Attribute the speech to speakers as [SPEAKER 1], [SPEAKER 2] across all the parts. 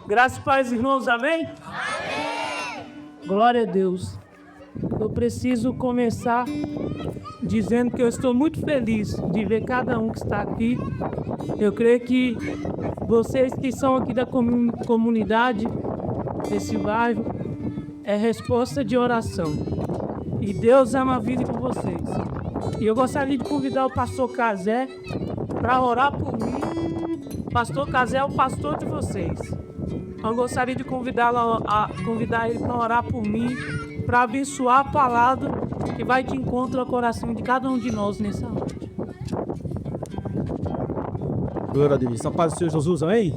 [SPEAKER 1] Graças e paz, irmãos, amém? Amém! Glória a Deus. Eu preciso começar dizendo que eu estou muito feliz de ver cada um que está aqui. Eu creio que vocês que são aqui da comunidade, desse bairro, é resposta de oração. E Deus ama a vida com vocês. E eu gostaria de convidar o pastor Cazé para orar por mim. O pastor Cazé é o pastor de vocês. Eu gostaria de convidar ele para orar por mim, para abençoar a palavra que vai de encontro ao coração de cada um de nós nessa noite.
[SPEAKER 2] Glória a Deus. A paz do Senhor Jesus, amém?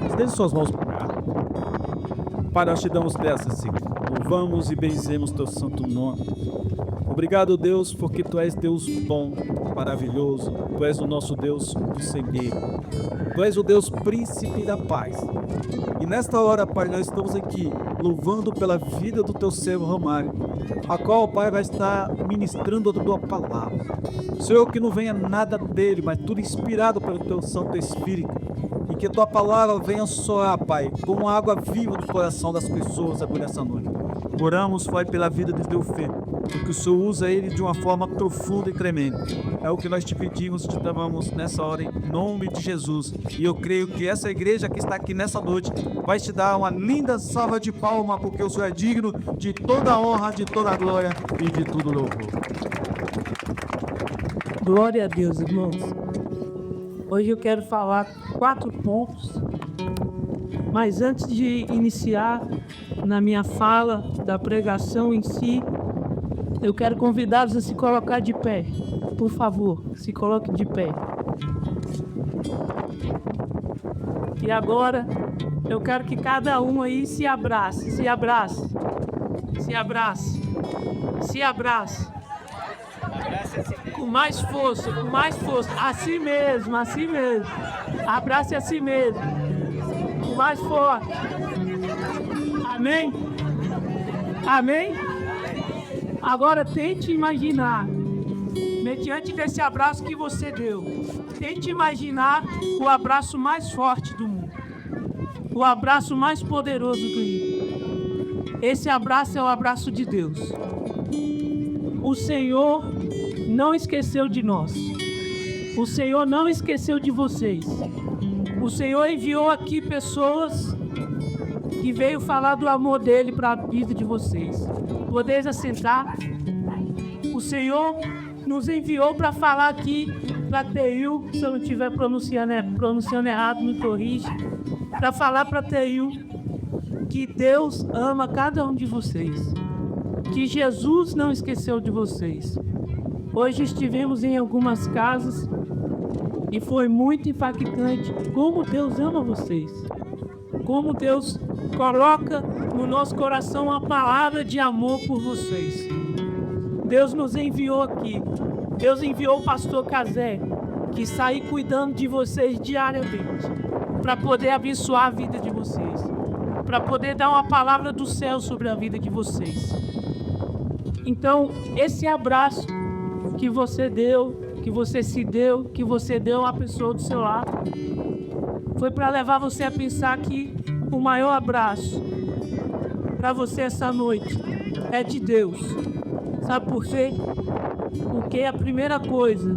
[SPEAKER 2] Estende suas mãos para cá. Pai, nós te damos graças, Senhor. Louvamos e benzemos teu santo nome. Obrigado, Deus, porque tu és Deus bom, maravilhoso. Tu és o nosso Deus do Senhor. Tu és o Deus príncipe da paz. E nesta hora, Pai, nós estamos aqui louvando pela vida do teu servo Romário, a qual, Pai, vai estar ministrando a tua palavra. Senhor, que não venha nada dele, mas tudo inspirado pelo teu Santo Espírito. E que a tua palavra venha soar, Pai, como água viva do coração das pessoas agora nessa noite. Oramos, Pai, pela vida de teu filho, porque o Senhor usa ele de uma forma profunda e tremenda. É o que nós te pedimos, te damos nessa hora, em nome de Jesus. E eu creio que essa igreja que está aqui nessa noite vai te dar uma linda salva de palma, porque o Senhor é digno de toda a honra, de toda a glória e de todo louvor.
[SPEAKER 1] Glória a Deus, irmãos. Hoje eu quero falar 4 pontos, mas antes de iniciar na minha fala da pregação em si, eu quero convidá-los a se colocar de pé. Por favor, se coloque de pé. E agora, eu quero que cada um aí se abrace, se abrace, se abrace, se abrace. Com mais força, com mais força. Assim mesmo, assim mesmo. Abrace a si mesmo. Com mais forte. Amém? Amém? Agora tente imaginar, mediante desse abraço que você deu, tente imaginar o abraço mais forte do mundo. O abraço mais poderoso do mundo. Esse abraço é o abraço de Deus. O Senhor não esqueceu de nós. O Senhor não esqueceu de vocês. O Senhor enviou aqui pessoas que veio falar do amor dele para a vida de vocês. Podeis assentar. O Senhor nos enviou para falar aqui para Teil, se eu não estiver pronunciando errado, me corrige, para falar para Teil que Deus ama cada um de vocês, que Jesus não esqueceu de vocês. Hoje estivemos em algumas casas e foi muito impactante como Deus ama vocês, como Deus coloca no nosso coração uma palavra de amor por vocês. Deus nos enviou aqui. Deus enviou o pastor Cazé, que está aí cuidando de vocês diariamente, para poder abençoar a vida de vocês, para poder dar uma palavra do céu sobre a vida de vocês. Então, esse abraço que você deu, que você se deu, que você deu à pessoa do seu lado, foi para levar você a pensar que o maior abraço para você essa noite é de Deus. Sabe por quê? Porque a primeira coisa,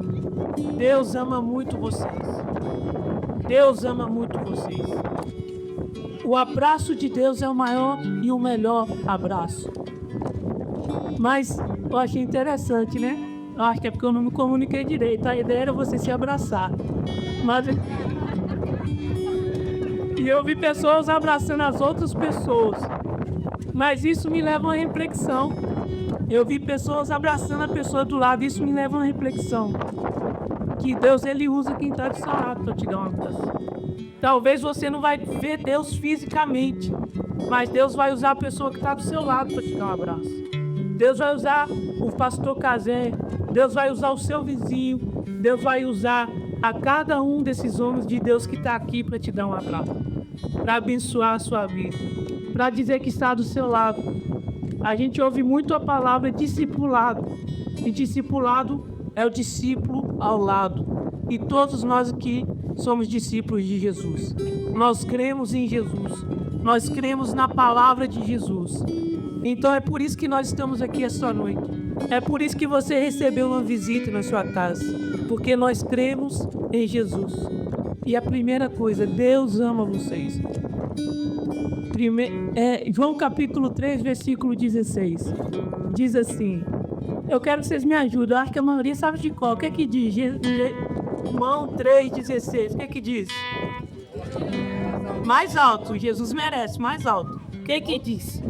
[SPEAKER 1] Deus ama muito vocês. Deus ama muito vocês. O abraço de Deus é o maior e o melhor abraço. Mas eu achei interessante, né? Eu acho que é porque eu não me comuniquei direito. A ideia era você se abraçar. Mas... E eu vi pessoas abraçando as outras pessoas. Mas isso me leva a uma reflexão. Eu vi pessoas abraçando a pessoa do lado. Isso me leva a uma reflexão. Que Deus, Ele usa quem está do seu lado para te dar um abraço. Talvez você não vai ver Deus fisicamente, mas Deus vai usar a pessoa que está do seu lado para te dar um abraço. Deus vai usar o pastor Cazé. Deus vai usar o seu vizinho. Deus vai usar a cada um desses homens de Deus que está aqui para te dar um abraço, para abençoar a sua vida, para dizer que está do seu lado. A gente ouve muito a palavra discipulado, e discipulado é o discípulo ao lado. E todos nós aqui somos discípulos de Jesus. Nós cremos em Jesus. Nós cremos na palavra de Jesus. Então é por isso que nós estamos aqui esta noite. É por isso que você recebeu uma visita na sua casa. Porque nós cremos em Jesus. E a primeira coisa, Deus ama vocês. João capítulo 3, versículo 16. Diz assim. Eu quero que vocês me ajudem. Eu acho que a maioria sabe de qual. O que é que diz? João 3,16. O que é que diz? Mais alto. Jesus merece. Mais alto. O que é que diz?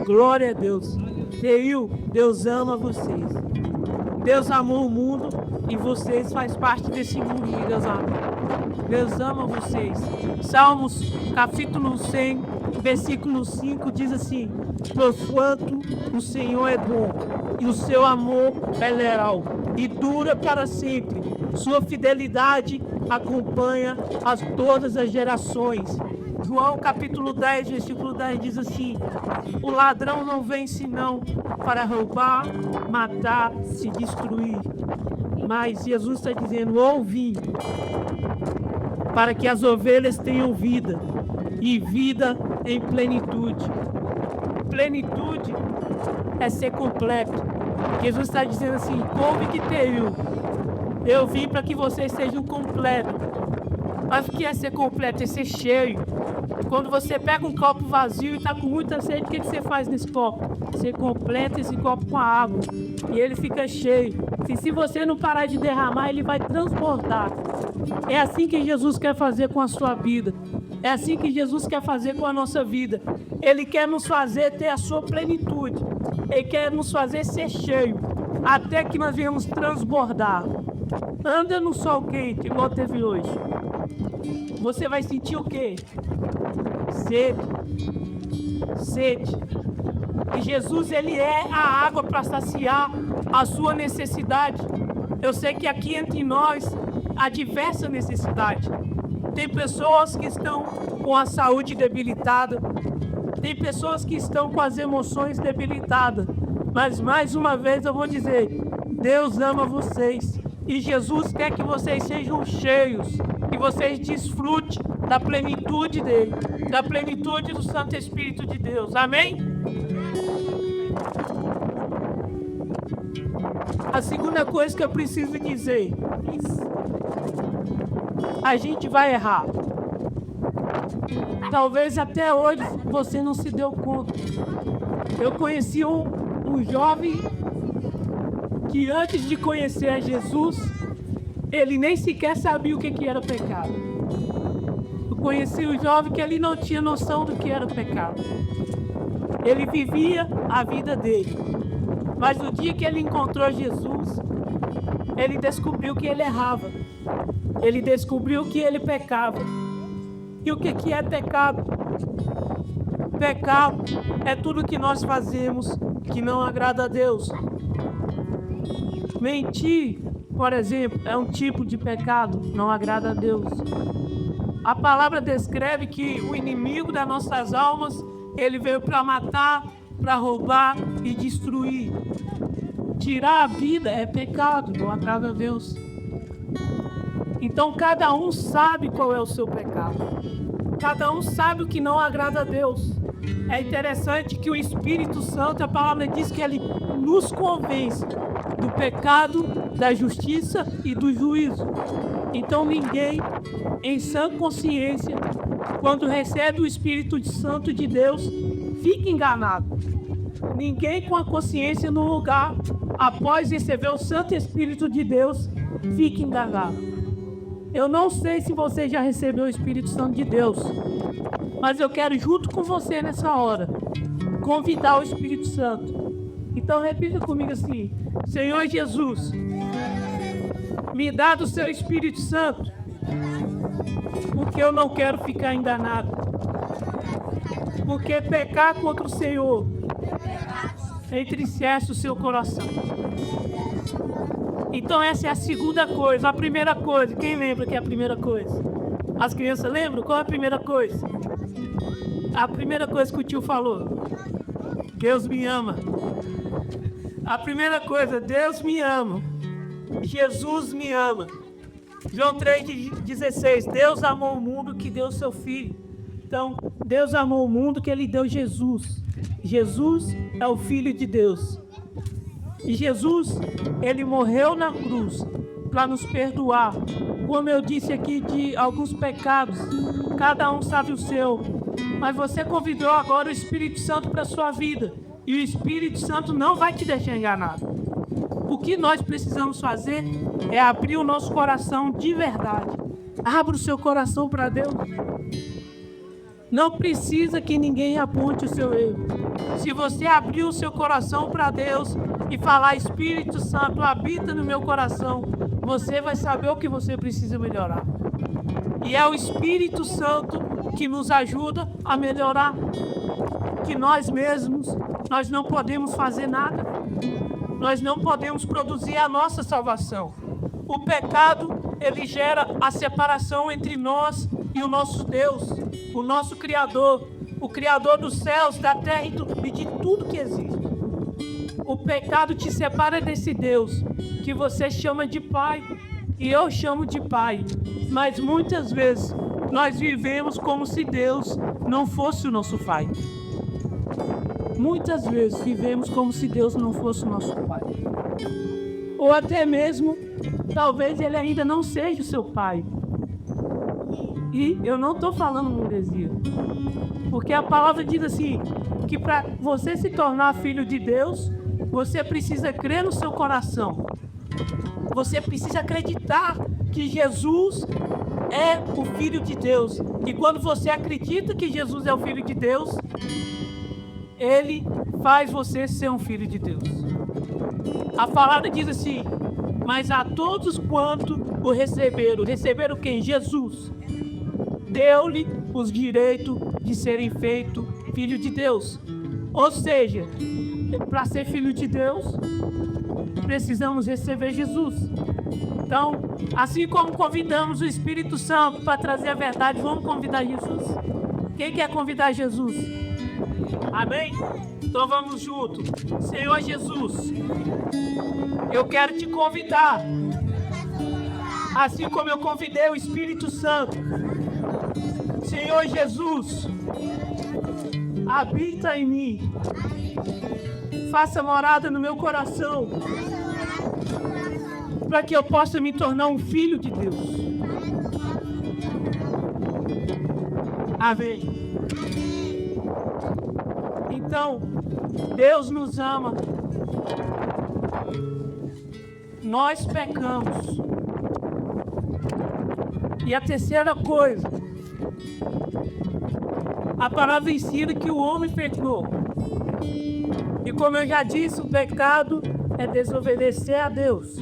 [SPEAKER 1] Glória a Deus. Deus ama vocês. Deus amou o mundo e vocês fazem parte desse mundo que Deus ama. Deus ama vocês. Salmos capítulo 100, versículo 5 diz assim: porquanto o Senhor é bom e o seu amor é leal e dura para sempre. Sua fidelidade acompanha todas as gerações. João capítulo 10, versículo 10 diz assim: o ladrão não vem senão para roubar, matar, se destruir. Mas Jesus está dizendo: eu vim para que as ovelhas tenham vida e vida em plenitude. Plenitude é ser completo. Jesus está dizendo assim: come que tenho. Eu vim para que vocês sejam completos. Mas o que é ser completo? É ser cheio. Quando você pega um copo vazio e está com muita sede, o que você faz nesse copo? Você completa esse copo com a água e ele fica cheio. E se você não parar de derramar, ele vai transbordar. É assim que Jesus quer fazer com a sua vida. É assim que Jesus quer fazer com a nossa vida. Ele quer nos fazer ter a sua plenitude. Ele quer nos fazer ser cheio, até que nós venhamos transbordar. Anda no sol quente, igual teve hoje. Você vai sentir o quê? Sede. E Jesus, ele é a água para saciar a sua necessidade. Eu sei que aqui entre nós há diversa necessidade. Tem pessoas que estão com a saúde debilitada. Tem pessoas que estão com as emoções debilitadas. Mas mais uma vez eu vou dizer: Deus ama vocês. E Jesus quer que vocês sejam cheios. Que vocês desfrutem da plenitude dele. Da plenitude do Santo Espírito de Deus. Amém? A segunda coisa que eu preciso dizer: a gente vai errar. Talvez até hoje você não se deu conta. Eu conheci um jovem que antes de conhecer a Jesus, ele nem sequer sabia o que era pecado. Eu conheci um jovem que ele não tinha noção do que era pecado. Ele vivia a vida dele. Mas no dia que ele encontrou Jesus, ele descobriu que ele errava. Ele descobriu que ele pecava. E o que é pecado? Pecado é tudo que nós fazemos que não agrada a Deus. Mentir, por exemplo, é um tipo de pecado, não agrada a Deus. A palavra descreve que o inimigo das nossas almas, ele veio para matar, para roubar e destruir. Tirar a vida é pecado, não agrada a Deus. Então cada um sabe qual é o seu pecado. Cada um sabe o que não agrada a Deus. É interessante que o Espírito Santo, a palavra diz que ele nos convence do pecado, da justiça e do juízo. Então ninguém, em sã consciência, quando recebe o Espírito Santo de Deus, fica enganado. Ninguém com a consciência no lugar, após receber o Santo Espírito de Deus, fica enganado. Eu não sei se você já recebeu o Espírito Santo de Deus, mas eu quero, junto com você nessa hora, convidar o Espírito Santo. Então repita comigo assim: Senhor Jesus, me dá do seu Espírito Santo, porque eu não quero ficar enganado. Porque pecar contra o Senhor entristece o seu coração. Então essa é a segunda coisa. A primeira coisa, quem lembra que é a primeira coisa? As crianças lembram? Qual é a primeira coisa? A primeira coisa que o tio falou, Deus me ama. A primeira coisa, Deus me ama. Jesus me ama. João 3,16, Deus amou o mundo que deu seu Filho. Então, Deus amou o mundo que Ele deu Jesus. Jesus é o Filho de Deus. E Jesus, Ele morreu na cruz para nos perdoar. Como eu disse aqui, de alguns pecados, cada um sabe o seu. Mas você convidou agora o Espírito Santo para a sua vida. E o Espírito Santo não vai te deixar enganado. O que nós precisamos fazer é abrir o nosso coração de verdade. Abra o seu coração para Deus. Não precisa que ninguém aponte o seu erro. Se você abrir o seu coração para Deus e falar, Espírito Santo, habita no meu coração, você vai saber o que você precisa melhorar. E é o Espírito Santo que nos ajuda a melhorar. Que nós mesmos, nós não podemos fazer nada. Nós não podemos produzir a nossa salvação. O pecado, ele gera a separação entre nós e o nosso Deus, o nosso Criador, o Criador dos céus, da terra e de tudo que existe. O pecado te separa desse Deus, que você chama de Pai, e eu chamo de Pai. Mas muitas vezes, nós vivemos como se Deus não fosse o nosso Pai. Muitas vezes vivemos como se Deus não fosse o nosso Pai. Ou até mesmo, talvez Ele ainda não seja o seu Pai. E eu não estou falando heresia. Porque a palavra diz assim, que para você se tornar filho de Deus, você precisa crer no seu coração. Você precisa acreditar que Jesus é o Filho de Deus. E quando você acredita que Jesus é o Filho de Deus, Ele faz você ser um filho de Deus. A palavra diz assim, mas a todos quanto o receberam quem? Jesus, deu-lhe os direitos de serem feitos filho de Deus. Ou seja, para ser filho de Deus, precisamos receber Jesus. Então, assim como convidamos o Espírito Santo para trazer a verdade, vamos convidar Jesus. Quem quer convidar Jesus? Amém? Então vamos juntos. Senhor Jesus, eu quero te convidar, assim como eu convidei o Espírito Santo. Senhor Jesus, habita em mim, faça morada no meu coração, para que eu possa me tornar um filho de Deus. Amém. Então, Deus nos ama. Nós pecamos. E a terceira coisa, a palavra ensina que o homem pecou. E como eu já disse, o pecado é desobedecer a Deus.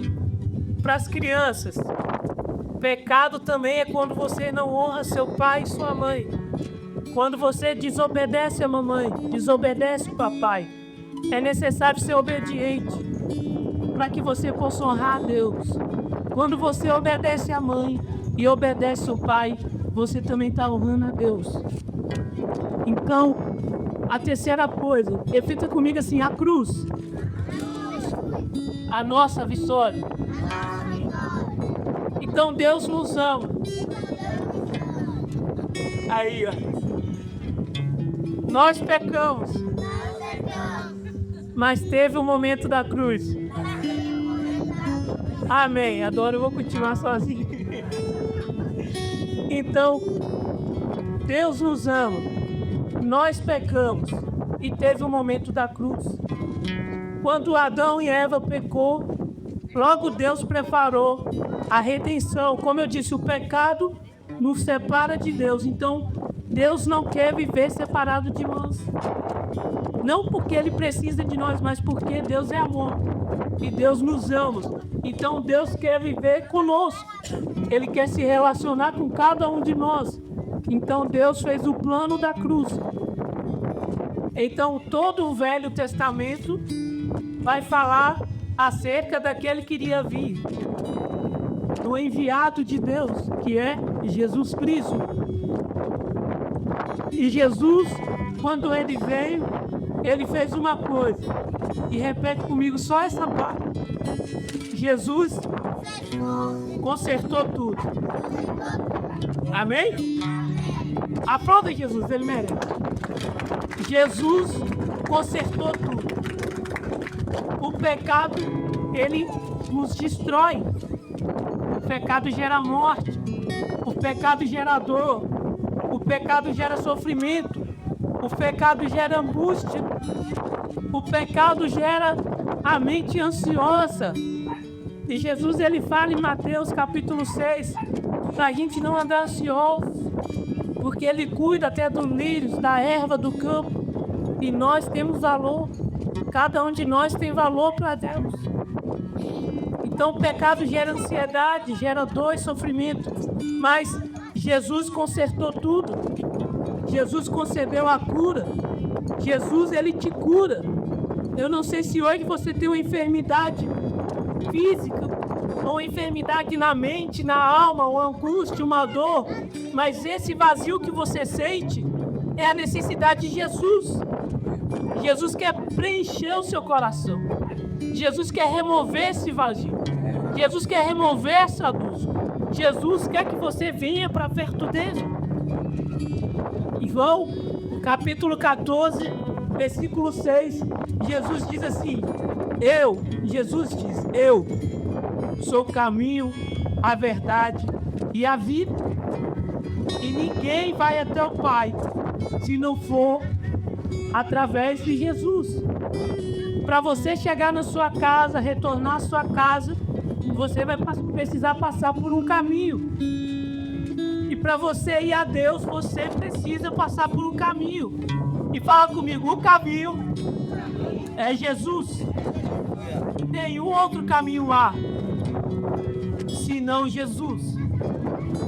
[SPEAKER 1] Para as crianças, pecado também é quando você não honra seu pai e sua mãe. Quando você desobedece a mamãe, desobedece o papai. É necessário ser obediente para que você possa honrar a Deus. Quando você obedece a mãe e obedece o pai, você também está honrando a Deus. Então, a terceira coisa, repita comigo assim, a cruz. A nossa vitória. Então Deus nos ama. Aí, ó. Nós pecamos. Mas teve o momento da cruz. Amém. Agora eu vou continuar sozinho. Então, Deus nos ama. Nós pecamos. E teve o momento da cruz. Quando Adão e Eva pecou, logo Deus preparou a redenção. Como eu disse, o pecado nos separa de Deus. Então, Deus não quer viver separado de nós. Não porque Ele precisa de nós, mas porque Deus é amor. E Deus nos ama. Então, Deus quer viver conosco. Ele quer se relacionar com cada um de nós. Então, Deus fez o plano da cruz. Então, todo o Velho Testamento vai falar acerca daquele que iria vir, do enviado de Deus, que é Jesus Cristo. E Jesus, quando ele veio, ele fez uma coisa. E repete comigo só essa parte. Jesus consertou tudo. Amém? Aplauda Jesus, ele merece. Jesus consertou tudo. O pecado, ele nos destrói. O pecado gera morte. O pecado gera dor. O pecado gera sofrimento. O pecado gera angústia. O pecado gera a mente ansiosa. E Jesus, ele fala em Mateus capítulo 6, para a gente não andar ansioso, porque ele cuida até dos lírios, da erva do campo. E nós temos valor. Cada um de nós tem valor para Deus. Então o pecado gera ansiedade, gera dor e sofrimento. Mas Jesus consertou tudo. Jesus concedeu a cura. Jesus, ele te cura. Eu não sei se hoje você tem uma enfermidade física, ou uma enfermidade na mente, na alma, uma angústia, uma dor. Mas esse vazio que você sente é a necessidade de Jesus. Jesus quer preencher o seu coração. Jesus quer remover esse vazio. Jesus quer remover essa dor. Jesus quer que você venha para perto dele. João, capítulo 14, versículo 6, Jesus diz assim: Jesus diz, eu sou o caminho, a verdade e a vida. E ninguém vai até o Pai se não for através de Jesus. Para você chegar na sua casa, retornar à sua casa, você vai precisar passar por um caminho. E para você ir a Deus, você precisa passar por um caminho. E fala comigo, o caminho é Jesus. Nenhum outro caminho há, senão Jesus.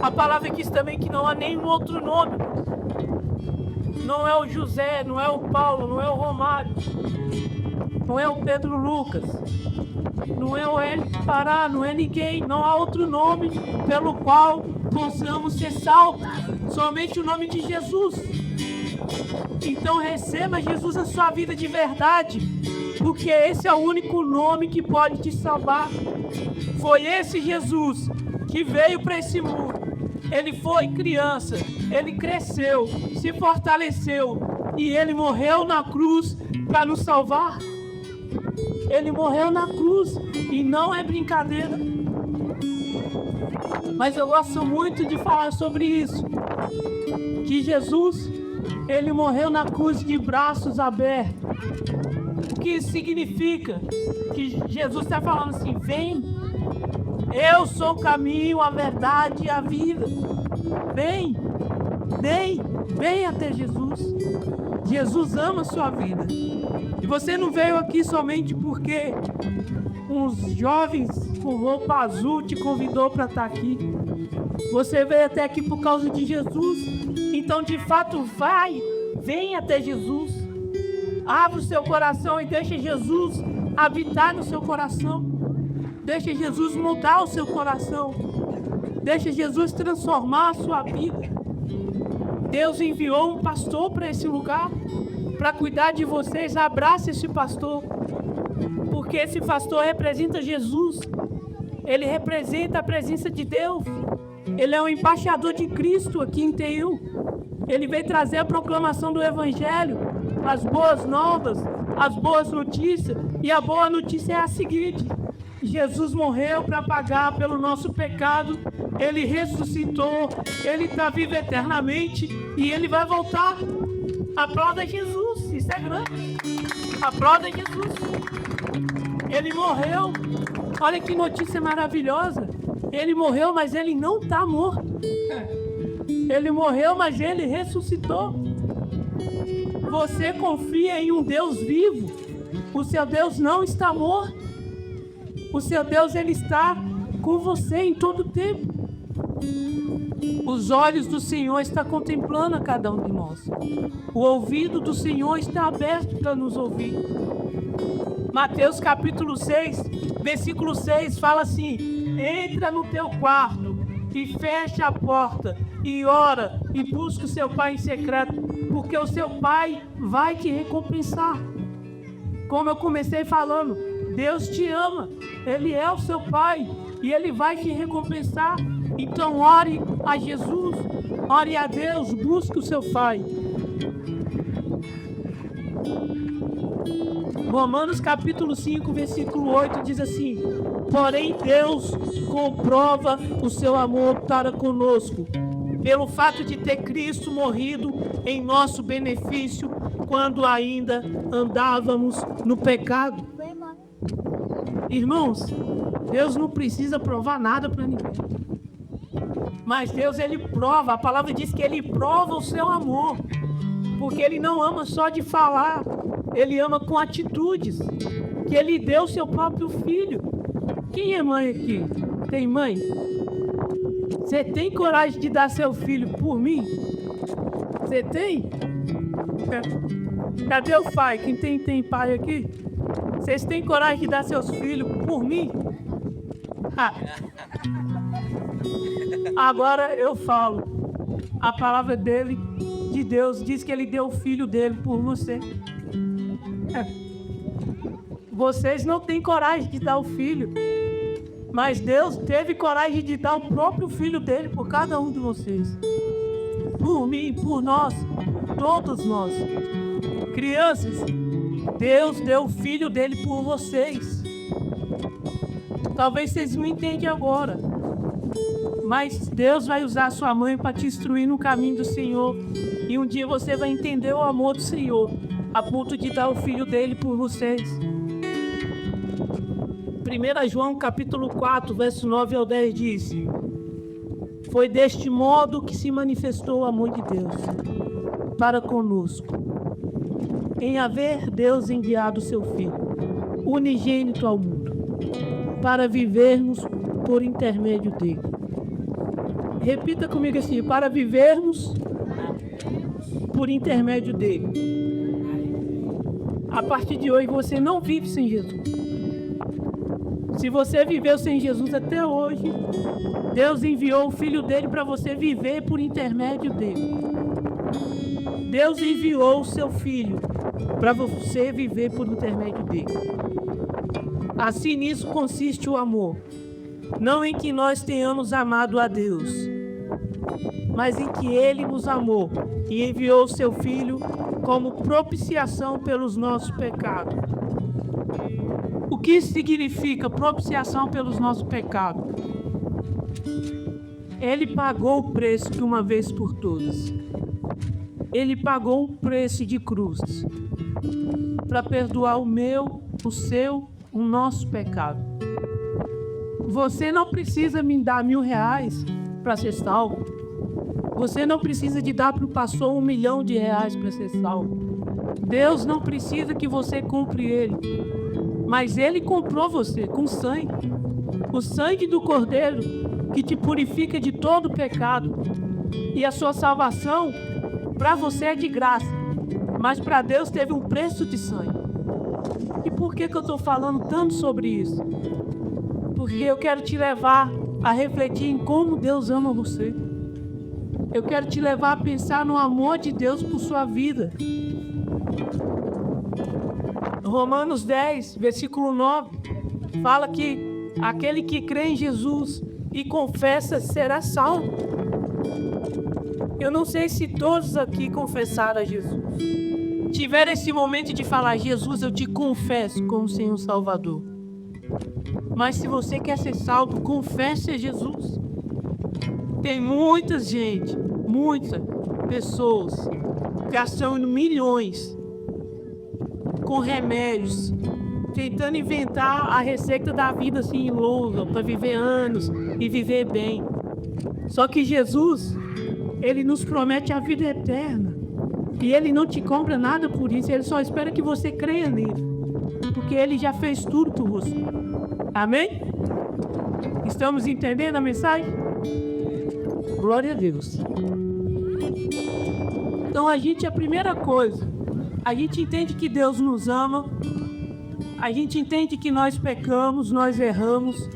[SPEAKER 1] A palavra diz também que não há nenhum outro nome. Não é o José, não é o Paulo, não é o Romário, não é o Pedro Lucas, não é o Hélio Pará, não é ninguém. Não há outro nome pelo qual possamos ser salvos, somente o nome de Jesus. Então receba Jesus na sua vida de verdade, porque esse é o único nome que pode te salvar. Foi esse Jesus que veio para esse mundo. Ele foi criança, ele cresceu, se fortaleceu e ele morreu na cruz para nos salvar. Ele morreu na cruz e não é brincadeira. Mas eu gosto muito de falar sobre isso, que Jesus, ele morreu na cruz de braços abertos. O que isso significa? Que Jesus está falando assim: vem, eu sou o caminho, a verdade e a vida. Vem até Jesus. Jesus ama a sua vida. E você não veio aqui somente porque uns jovens com roupa azul te convidou para estar aqui. Você veio até aqui por causa de Jesus. Então, de fato, vem até Jesus. Abra o seu coração e deixe Jesus habitar no seu coração. Deixe Jesus mudar o seu coração. Deixe Jesus transformar a sua vida. Deus enviou um pastor para esse lugar, para cuidar de vocês. Abrace esse pastor, porque esse pastor representa Jesus. Ele representa a presença de Deus. Ele é o embaixador de Cristo aqui em Teiu. Ele veio trazer a proclamação do Evangelho, as boas novas, as boas notícias. E a boa notícia é a seguinte: Jesus morreu para pagar pelo nosso pecado. Ele ressuscitou, ele está vivo eternamente e ele vai voltar. Aplauda Jesus, isso é grande. Aplauda Jesus. Ele morreu. Olha que notícia maravilhosa. Ele morreu, mas ele não está morto. Ele morreu, mas ele ressuscitou. Você confia em um Deus vivo. O seu Deus não está morto. O seu Deus, ele está com você em todo o tempo. Os olhos do Senhor estão contemplando a cada um de nós. O ouvido do Senhor está aberto para nos ouvir. Mateus capítulo 6, versículo 6 fala assim: entra no teu quarto, e fecha a porta e ora e busca o seu pai em secreto, porque o seu pai vai te recompensar. Como eu comecei falando, Deus te ama, Ele é o seu pai e Ele vai te recompensar. Então ore a Jesus, ore a Deus, busque o seu pai. Romanos capítulo 5, versículo 8 diz assim: porém Deus comprova o seu amor para conosco, pelo fato de ter Cristo morrido em nosso benefício, quando ainda andávamos no pecado. Irmãos, Deus não precisa provar nada para ninguém. Mas Deus, Ele prova, a palavra diz que Ele prova o seu amor. Porque Ele não ama só de falar, Ele ama com atitudes. Que Ele deu o seu próprio filho. Quem é mãe aqui? Tem mãe? Você tem coragem de dar seu filho por mim? Você tem? Cadê o pai? Quem tem pai aqui? Vocês têm coragem de dar seus filhos por mim? Agora eu falo. A palavra dele, de Deus, diz que Ele deu o filho dele por você. Vocês não têm coragem de dar o filho, mas Deus teve coragem de dar o próprio filho dele por cada um de vocês. Por mim, por nós, todos nós. Crianças, Deus deu o filho dele por vocês. Talvez vocês não entendem agora, mas Deus vai usar a sua mãe para te instruir no caminho do Senhor. E um dia você vai entender o amor do Senhor, a ponto de dar o filho dele por vocês. 1 João capítulo 4, verso 9 ao 10 diz: foi deste modo que se manifestou o amor de Deus para conosco, em haver Deus enviado o seu Filho, unigênito ao mundo, para vivermos por intermédio dele. Repita comigo assim: para vivermos por intermédio dele. A partir de hoje você não vive sem Jesus. Se você viveu sem Jesus até hoje, Deus enviou o Filho dele para você viver por intermédio dele. Deus enviou o seu Filho para você viver por intermédio dele. Assim nisso consiste o amor, não em que nós tenhamos amado a Deus, mas em que Ele nos amou e enviou o seu Filho como propiciação pelos nossos pecados. O que isso significa, propiciação pelos nossos pecados? Ele pagou o preço de uma vez por todas. Ele pagou um preço de cruz para perdoar o meu, o seu, o nosso pecado. Você não precisa me dar R$1.000 para ser salvo. Você não precisa de dar para o pastor R$1 milhão para ser salvo. Deus não precisa que você compre Ele, mas Ele comprou você com sangue. O sangue do Cordeiro que te purifica de todo pecado. E a sua salvação para você é de graça, mas para Deus teve um preço de sangue. E por que eu estou falando tanto sobre isso? Porque eu quero te levar a refletir em como Deus ama você. Eu quero te levar a pensar no amor de Deus por sua vida. Romanos 10, versículo 9, fala que aquele que crê em Jesus e confessa será salvo. Eu não sei se todos aqui confessaram a Jesus. Tiveram esse momento de falar: Jesus, eu te confesso como Senhor Salvador. Mas se você quer ser salvo, confesse a Jesus. Tem muita gente, muitas pessoas gastando milhões com remédios, tentando inventar a receita da vida assim longa, para viver anos e viver bem. Só que Jesus, Ele nos promete a vida eterna. E Ele não te compra nada por isso. Ele só espera que você creia nele, porque Ele já fez tudo por você. Amém? Estamos entendendo a mensagem? Glória a Deus. Então a primeira coisa, a gente entende que Deus nos ama. A gente entende que nós pecamos, nós erramos.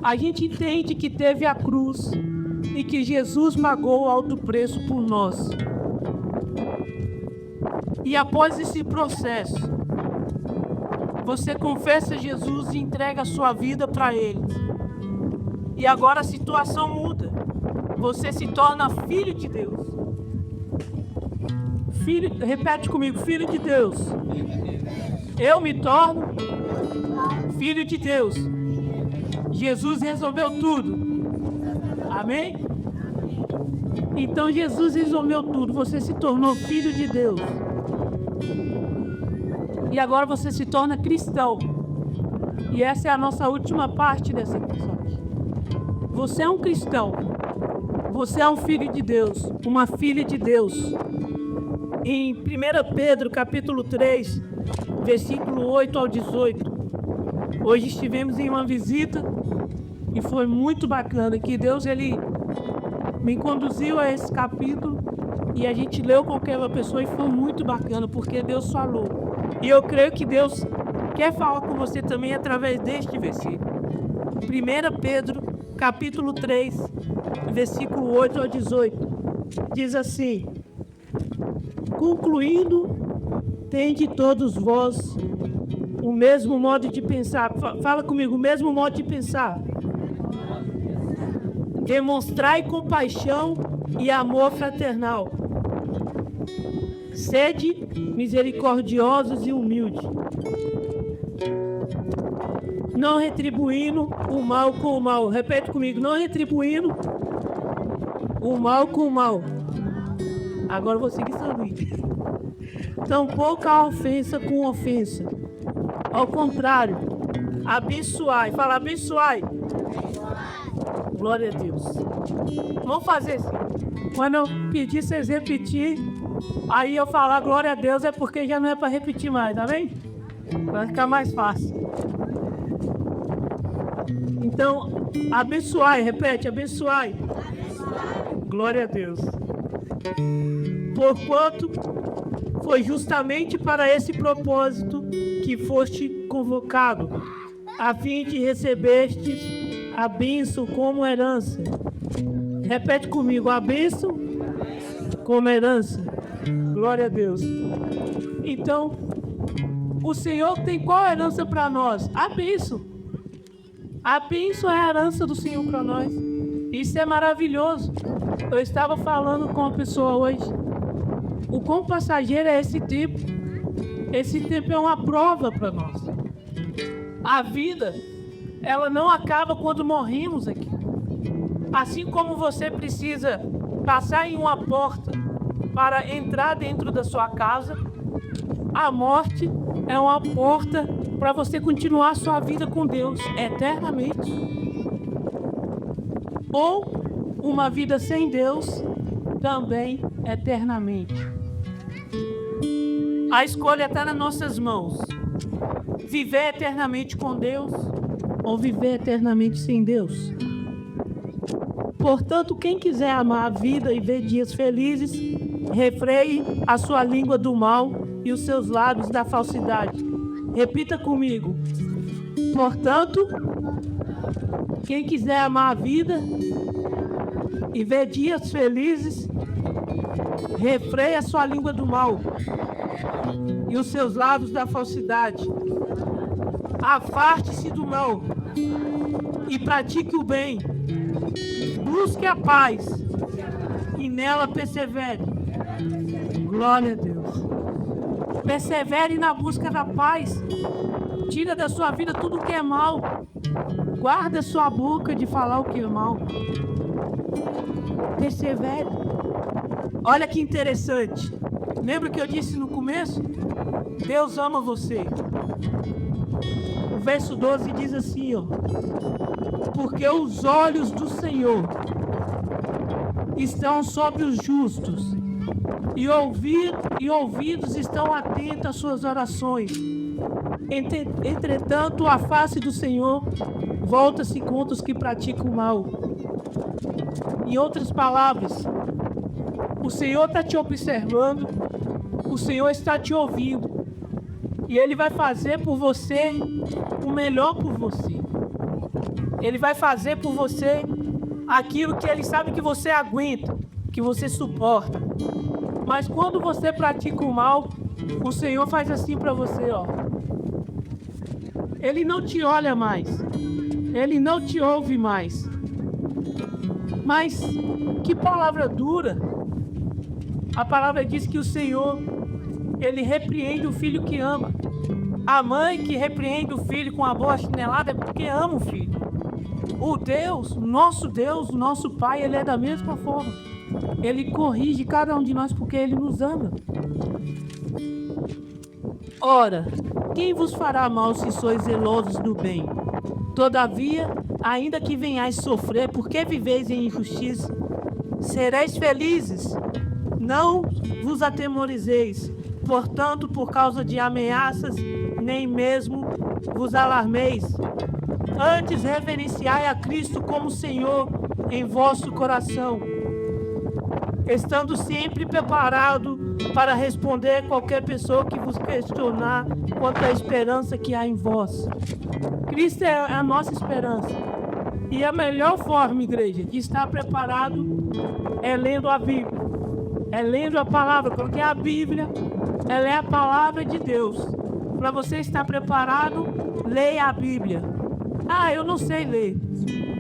[SPEAKER 1] A gente entende que teve a cruz. e que Jesus pagou alto preço por nós. E após esse processo, você confessa Jesus e entrega a sua vida para Ele. E agora a situação muda. Você se torna filho de Deus. Filho, repete comigo, filho de Deus. Eu me torno filho de Deus. Jesus resolveu tudo. Amém? Então Jesus resolveu tudo. Você se tornou filho de Deus. E agora você se torna cristão. E essa é a nossa última parte dessa mensagem. Você é um cristão. Você é um filho de Deus. Uma filha de Deus. Em 1 Pedro, capítulo 3, versículo 8 ao 18. Hoje estivemos em uma visita e foi muito bacana, que Deus ele me conduziu a esse capítulo e a gente leu com aquela pessoa e foi muito bacana, porque Deus falou. E eu creio que Deus quer falar com você também através deste versículo. 1 Pedro, capítulo 3, versículo 8 ao 18. Diz assim: concluindo, tende todos vós o mesmo modo de pensar. Fala comigo, o mesmo modo de pensar. Demonstrai compaixão e amor fraternal. Sede misericordiosos e humildes, não retribuindo o mal com o mal. Repete comigo, não retribuindo o mal com o mal. Agora eu vou seguir sanduíche. Tampouco a ofensa com ofensa. Ao contrário, abençoai. Fala, abençoai. Glória a Deus. Vamos fazer assim. Quando eu pedir vocês repetir, aí eu falar glória a Deus, é porque já não é para repetir mais, tá bem? Vai ficar mais fácil. Então, abençoai. Repete, abençoai. Glória a Deus. Porquanto foi justamente para esse propósito que foste convocado, a fim de recebeste a bênção como herança. Repete comigo, a bênção como herança. Glória a Deus. Então, o Senhor tem qual herança para nós? A bênção. A bênção é a herança do Senhor para nós. Isso é maravilhoso. Eu estava falando com uma pessoa hoje. O quão passageiro é esse tempo? Esse tempo é uma prova para nós. A vida, ela não acaba quando morremos aqui. Assim como você precisa passar em uma porta para entrar dentro da sua casa, a morte é uma porta para você continuar a sua vida com Deus eternamente. Ou uma vida sem Deus também eternamente. A escolha está nas nossas mãos. Viver eternamente com Deus ou viver eternamente sem Deus. Portanto, quem quiser amar a vida e ver dias felizes, refreie a sua língua do mal e os seus lábios da falsidade. Repita comigo. Portanto, quem quiser amar a vida e ver dias felizes, refreie a sua língua do mal e os seus lábios da falsidade. Afaste-se do mal e pratique o bem. Busque a paz e nela persevere. Glória a Deus. Persevere na busca da paz. Tira da sua vida tudo que é mal. Guarda sua boca de falar o que é mal. Persevere. Olha que interessante. Lembra que eu disse no começo? Deus ama você. O verso 12 diz assim, ó: porque os olhos do Senhor estão sobre os justos, e ouvidos estão atentos às suas orações. Entretanto, a face do Senhor volta-se contra os que praticam o mal. Em outras palavras, o Senhor está te observando, o Senhor está te ouvindo, e Ele vai fazer por você o melhor por você. Ele vai fazer por você aquilo que Ele sabe que você aguenta, que você suporta. Mas quando você pratica o mal, o Senhor faz assim para você, ó. Ele não te olha mais. Ele não te ouve mais. Mas que palavra dura. A palavra diz que o Senhor, Ele repreende o filho que ama. A mãe que repreende o filho com a boa chinelada é porque ama o filho. O nosso Pai, Ele é da mesma forma. Ele corrige cada um de nós porque Ele nos ama. Ora, quem vos fará mal se sois zelosos do bem? Todavia, ainda que venhais sofrer, porque viveis em injustiça, sereis felizes. Não vos atemorizeis, portanto, por causa de ameaças, nem mesmo vos alarmeis. Antes reverenciai a Cristo como Senhor em vosso coração, estando sempre preparado para responder qualquer pessoa que vos questionar quanto à esperança que há em vós. Cristo é a nossa esperança. E a melhor forma, igreja, de estar preparado é lendo a Bíblia. É lendo a palavra, porque a Bíblia, ela é a palavra de Deus. Para você estar preparado, leia a Bíblia. Ah, eu não sei ler.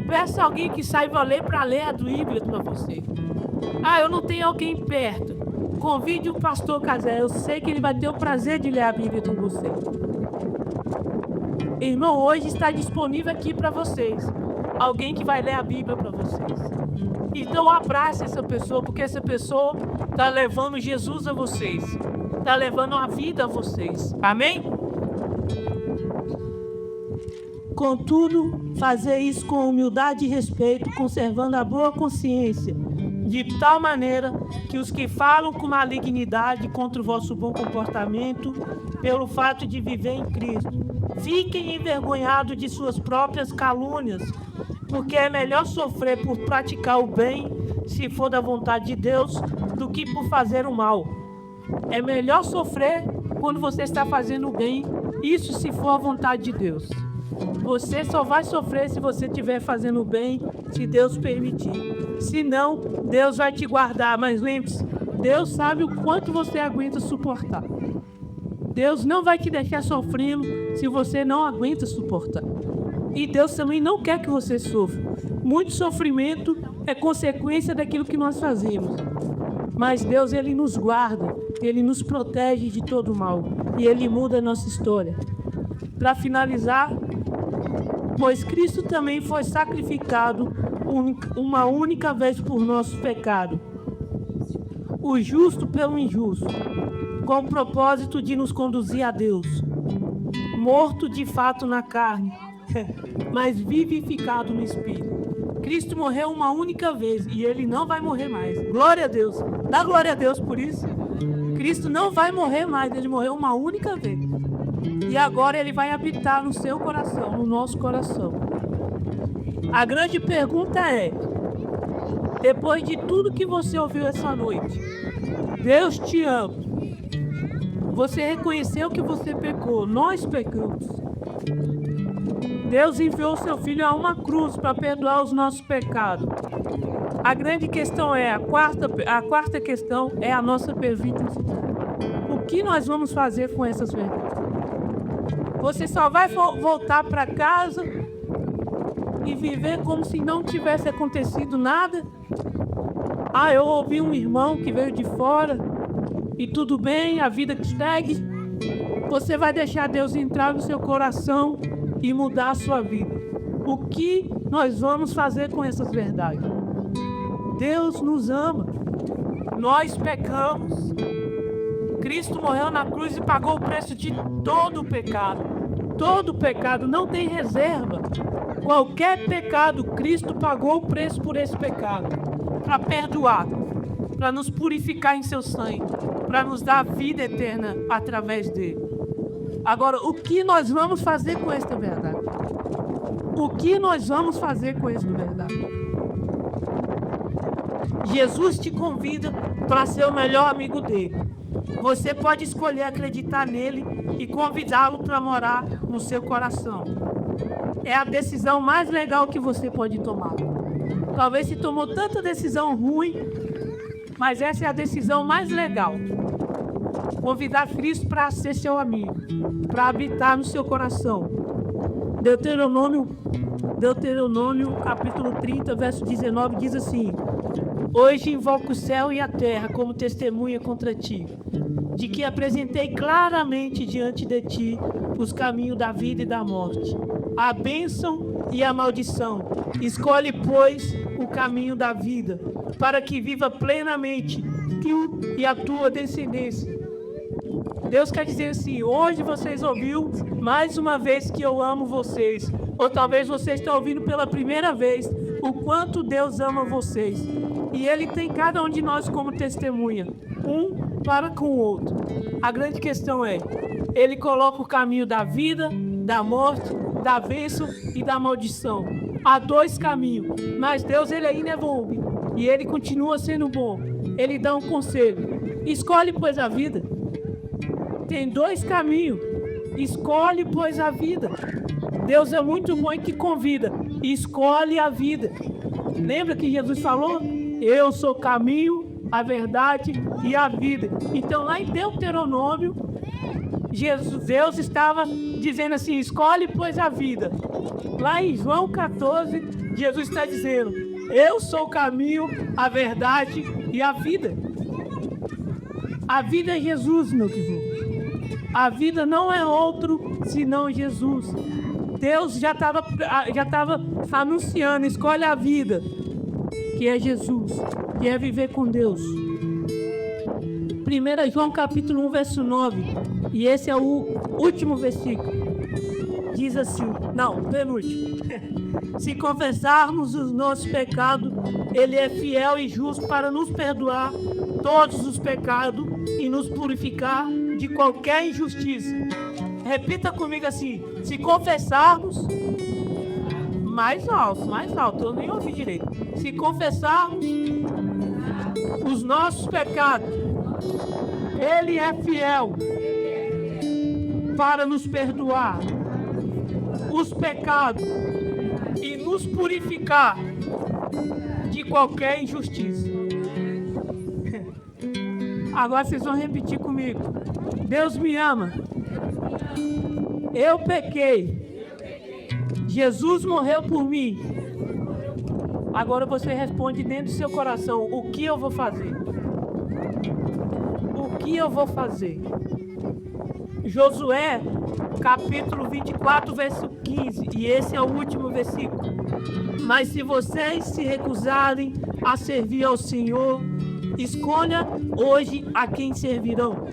[SPEAKER 1] Peça alguém que saiba ler para ler a Bíblia para você. Ah, eu não tenho alguém perto. Convide o pastor Casé. Eu sei que ele vai ter o prazer de ler a Bíblia com você. Irmão, hoje está disponível aqui para vocês. Alguém que vai ler a Bíblia para vocês. Então abrace essa pessoa, porque essa pessoa está levando Jesus a vocês. Está levando a vida a vocês. Amém? Contudo, fazer isso com humildade e respeito, conservando a boa consciência, de tal maneira que os que falam com malignidade contra o vosso bom comportamento, pelo fato de viver em Cristo, fiquem envergonhados de suas próprias calúnias, porque é melhor sofrer por praticar o bem, se for da vontade de Deus, do que por fazer o mal. É melhor sofrer quando você está fazendo o bem, isso se for a vontade de Deus. Você só vai sofrer se você estiver fazendo o bem, se Deus permitir. Se não, Deus vai te guardar. Mas lembre-se, Deus sabe o quanto você aguenta suportar. Deus não vai te deixar sofrendo se você não aguenta suportar. E Deus também não quer que você sofra. Muito sofrimento é consequência daquilo que nós fazemos. Mas Deus, Ele nos guarda, Ele nos protege de todo mal. E Ele muda a nossa história. Para finalizar, pois Cristo também foi sacrificado uma única vez por nosso pecado, o justo pelo injusto, com o propósito de nos conduzir a Deus, morto de fato na carne, mas vivificado no Espírito. Cristo morreu uma única vez e Ele não vai morrer mais. Glória a Deus. Dá glória a Deus por isso. Cristo não vai morrer mais, Ele morreu uma única vez. E agora Ele vai habitar no seu coração, no nosso coração. A grande pergunta é, depois de tudo que você ouviu essa noite, Deus te ama. Você reconheceu que você pecou, nós pecamos. Deus enviou seu Filho a uma cruz para perdoar os nossos pecados. A grande questão é, a quarta questão é a nossa pergunta. O que nós vamos fazer com essas verdades? Você só vai voltar para casa e viver como se não tivesse acontecido nada? Ah, eu ouvi um irmão que veio de fora e tudo bem, a vida que segue. Você vai deixar Deus entrar no seu coração e mudar a sua vida. O que nós vamos fazer com essas verdades? Deus nos ama. Nós pecamos. Cristo morreu na cruz e pagou o preço de todo o pecado. Todo pecado, não tem reserva. Qualquer pecado, Cristo pagou o preço por esse pecado. Para perdoar, para nos purificar em seu sangue, para nos dar vida eterna através dele. Agora, o que nós vamos fazer com esta verdade? O que nós vamos fazer com esta verdade? Jesus te convida para ser o melhor amigo dele. Você pode escolher acreditar nele e convidá-lo para morar no seu coração. É a decisão mais legal que você pode tomar. Talvez você tomou tanta decisão ruim, mas essa é a decisão mais legal. Convidar Cristo para ser seu amigo, para habitar no seu coração. Deuteronômio capítulo 30, verso 19 diz assim: hoje invoco o céu e a terra como testemunha contra ti, de que apresentei claramente diante de ti os caminhos da vida e da morte, a bênção e a maldição. Escolhe, pois, o caminho da vida, para que viva plenamente tu e a tua descendência. Deus quer dizer assim: hoje vocês ouviram mais uma vez que eu amo vocês, ou talvez você está ouvindo pela primeira vez o quanto Deus ama vocês. E Ele tem cada um de nós como testemunha, um para com o outro. A grande questão é, Ele coloca o caminho da vida, da morte, da bênção e da maldição. Há dois caminhos, mas Deus Ele ainda é bom, e Ele continua sendo bom. Ele dá um conselho: escolhe, pois, a vida. Tem dois caminhos, escolhe, pois, a vida. Deus é muito bom e que convida: escolhe a vida. Lembra que Jesus falou? Eu sou o caminho, a verdade e a vida. Então lá em Deuteronômio, Deus estava dizendo assim: escolhe, pois, a vida. Lá em João 14, Jesus está dizendo: eu sou o caminho, a verdade e a vida. A vida é Jesus, meu querido. A vida não é outro senão Jesus. Deus já estava anunciando: escolhe a vida, que é Jesus, que é viver com Deus. 1 João capítulo 1, verso 9, e esse é o último versículo. Diz assim, penúltimo: se confessarmos os nossos pecados, Ele é fiel e justo para nos perdoar todos os pecados e nos purificar de qualquer injustiça. Repita comigo assim: se confessarmos, mais alto, eu nem ouvi direito. Se confessarmos os nossos pecados, Ele é fiel para nos perdoar os pecados e nos purificar de qualquer injustiça. Agora vocês vão repetir comigo: Deus me ama, eu pequei, Jesus morreu por mim. Agora você responde dentro do seu coração: o que eu vou fazer? O que eu vou fazer? Josué, capítulo 24, verso 15, e esse é o último versículo. Mas se vocês se recusarem a servir ao Senhor, escolha hoje a quem servirão.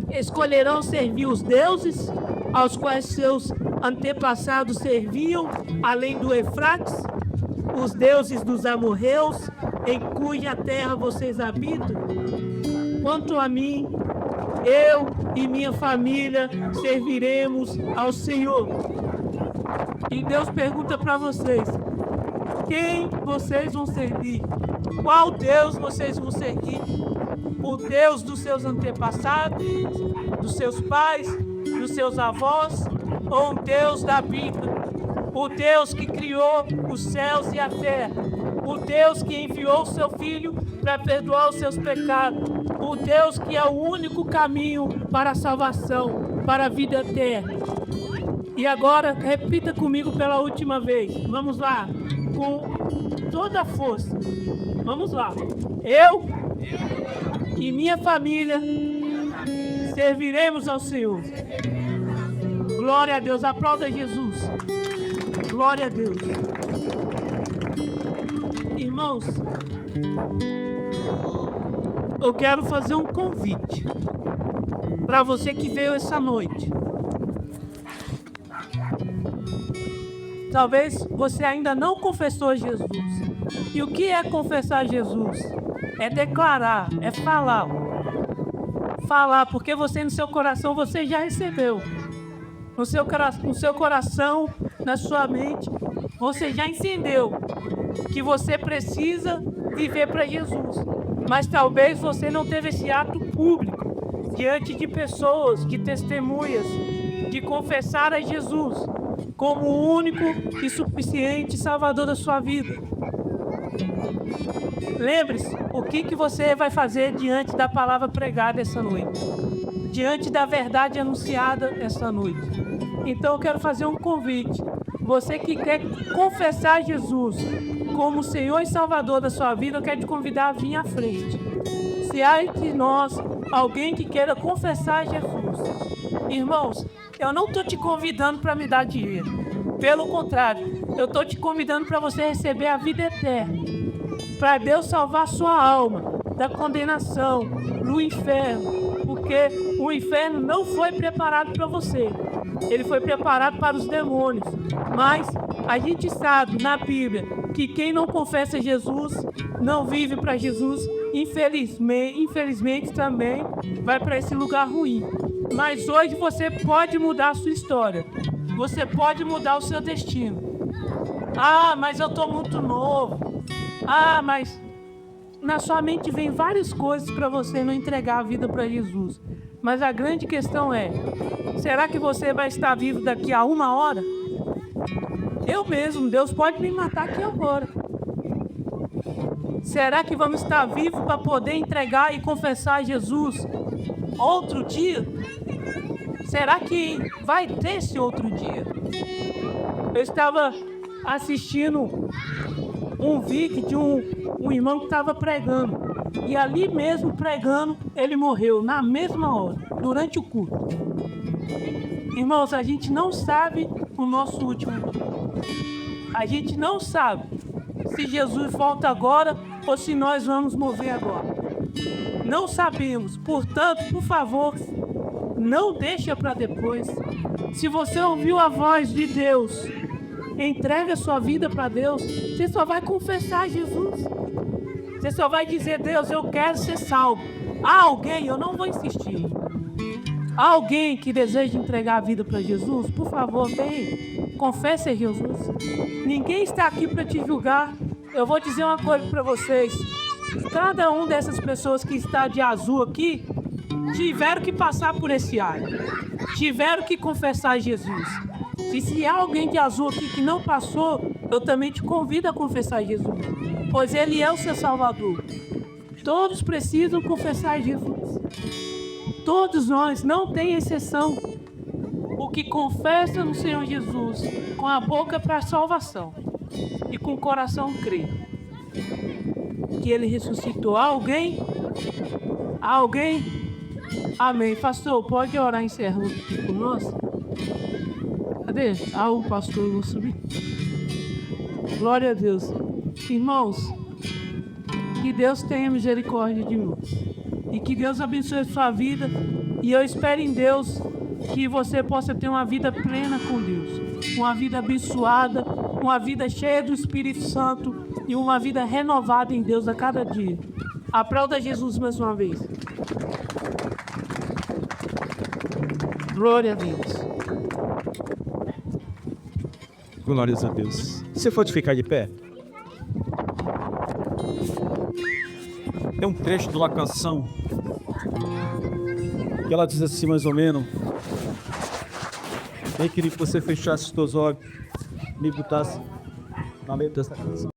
[SPEAKER 1] Escolherão servir os deuses aos quais seus antepassados serviam, além do Eufrates, os deuses dos amorreus, em cuja terra vocês habitam? Quanto a mim, eu e minha família serviremos ao Senhor. E Deus pergunta para vocês: quem vocês vão servir? Qual Deus vocês vão servir? O Deus dos seus antepassados, dos seus pais, dos seus avós, ou o Deus da Bíblia? O Deus que criou os céus e a terra, o Deus que enviou o seu Filho para perdoar os seus pecados, o Deus que é o único caminho para a salvação, para a vida eterna. E agora, repita comigo pela última vez. Vamos lá, com toda a força. Vamos lá. Eu e minha família serviremos ao Senhor. Glória a Deus. Aplauda Jesus. Glória a Deus. Irmãos, eu quero fazer um convite para você que veio essa noite. Talvez você ainda não confessou Jesus. E o que é confessar Jesus? É declarar, é falar. Falar, porque você no seu coração você já recebeu. No seu coração, na sua mente, você já entendeu que você precisa viver para Jesus. Mas talvez você não teve esse ato público, diante de pessoas, de testemunhas, de confessar a Jesus. como o único e suficiente Salvador da sua vida. Lembre-se, o que você vai fazer diante da palavra pregada essa noite? Diante da verdade anunciada essa noite. Então eu quero fazer um convite. Você que quer confessar Jesus como Senhor e Salvador da sua vida, eu quero te convidar a vir à frente. Se há entre nós alguém que queira confessar Jesus, irmãos, eu não estou te convidando para me dar dinheiro. Pelo contrário, eu estou te convidando para você receber a vida eterna. Para Deus salvar sua alma da condenação, do inferno. Porque o inferno não foi preparado para você. Ele foi preparado para os demônios. Mas a gente sabe na Bíblia que quem não confessa Jesus não vive para Jesus. Infelizmente também vai para esse lugar ruim. Mas hoje você pode mudar a sua história. Você pode mudar o seu destino. Ah, mas eu estou muito novo. Ah, mas na sua mente vem várias coisas para você não entregar a vida para Jesus. Mas a grande questão é, será que você vai estar vivo daqui a 1 hora? Eu mesmo, Deus pode me matar aqui agora. Será que vamos estar vivos para poder entregar e confessar a Jesus outro dia? Será que vai ter esse outro dia? Eu estava assistindo um vídeo de um irmão que estava pregando. E ali mesmo pregando, ele morreu na mesma hora, durante o culto. Irmãos, a gente não sabe o nosso último dia. A gente não sabe se Jesus volta agora ou se nós vamos morrer agora. Não sabemos. Portanto, por favor, não deixa para depois. Se você ouviu a voz de Deus, entrega a sua vida para Deus. Você só vai confessar Jesus. Você só vai dizer, Deus, eu quero ser salvo. Há alguém, eu não vou insistir. Há alguém que deseja entregar a vida para Jesus? Por favor, vem. Confesse a Jesus. Ninguém está aqui para te julgar. Eu vou dizer uma coisa para vocês. Cada um dessas pessoas que está de azul aqui, tiveram que passar por esse ar. Tiveram que confessar a Jesus. E se há alguém de azul aqui que não passou, eu também te convido a confessar Jesus, pois Ele é o seu Salvador. Todos precisam confessar Jesus. Todos nós, não tem exceção. O que confessa no Senhor Jesus com a boca para a salvação e com o coração crê que Ele ressuscitou. Há alguém? Há alguém? Amém. Pastor, pode orar encerrando aqui por nós? Cadê? Ah, o pastor, eu vou subir. Glória a Deus. Irmãos, que Deus tenha misericórdia de nós. E que Deus abençoe a sua vida. E eu espero em Deus que você possa ter uma vida plena com Deus. Uma vida abençoada, uma vida cheia do Espírito Santo e uma vida renovada em Deus a cada dia. Aplauda Jesus mais uma vez. Glória a Deus.
[SPEAKER 2] Glórias a Deus. Você pode ficar de pé? Tem um trecho de uma canção que ela diz assim mais ou menos. Eu queria que você fechasse os seus olhos e me botasse na letra dessa canção.